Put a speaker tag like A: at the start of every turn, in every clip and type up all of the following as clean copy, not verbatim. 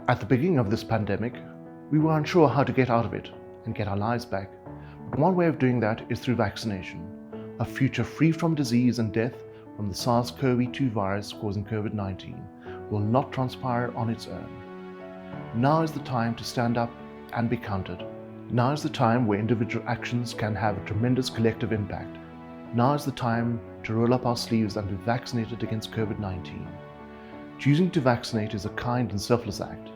A: At the beginning of this pandemic, we were unsure how to get out of it and get our lives back. But one way of doing that is through vaccination. A future free from disease and death from the SARS-CoV-2 virus causing COVID-19 will not transpire on its own. Now is the time to stand up and be counted. Now is the time where individual actions can have a tremendous collective impact. Now is the time to roll up our sleeves and be vaccinated against COVID-19. Choosing to vaccinate is a kind and selfless act.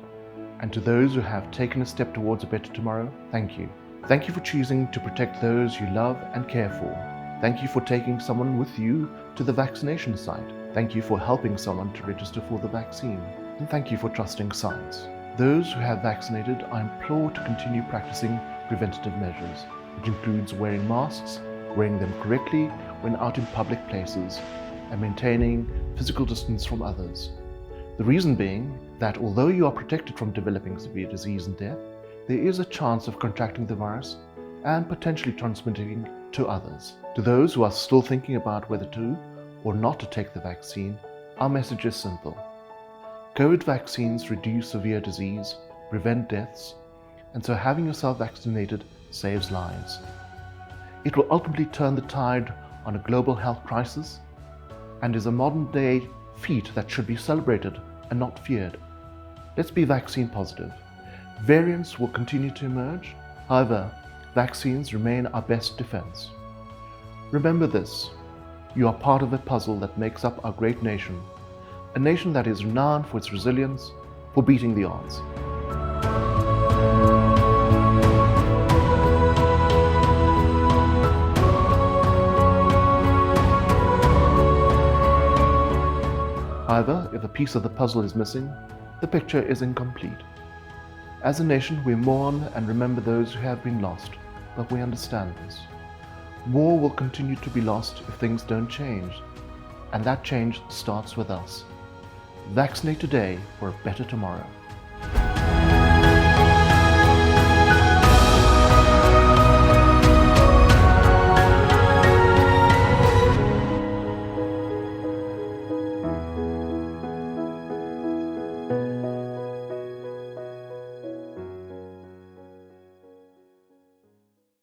A: And to those who have taken a step towards a better tomorrow, thank you. Thank you for choosing to protect those you love and care for. Thank you for taking someone with you to the vaccination site. Thank you for helping someone to register for the vaccine. And thank you for trusting science. Those who have vaccinated are implored to continue practicing preventative measures, which includes wearing masks, wearing them correctly when out in public places, and maintaining physical distance from others. The reason being that although you are protected from developing severe disease and death, there is a chance of contracting the virus and potentially transmitting to others. To those who are still thinking about whether to or not to take the vaccine, our message is simple. COVID vaccines reduce severe disease, prevent deaths, and so having yourself vaccinated saves lives. It will ultimately turn the tide on a global health crisis and is a modern-day feat that should be celebrated and not feared. Let's be vaccine positive. Variants will continue to emerge. However, vaccines remain our best defense. Remember this, you are part of a puzzle that makes up our great nation, a nation that is renowned for its resilience, for beating the odds. However, if a piece of the puzzle is missing, the picture is incomplete. As a nation, we mourn and remember those who have been lost, but we understand this. More will continue to be lost if things don't change, and that change starts with us. Vaccinate today for a better tomorrow.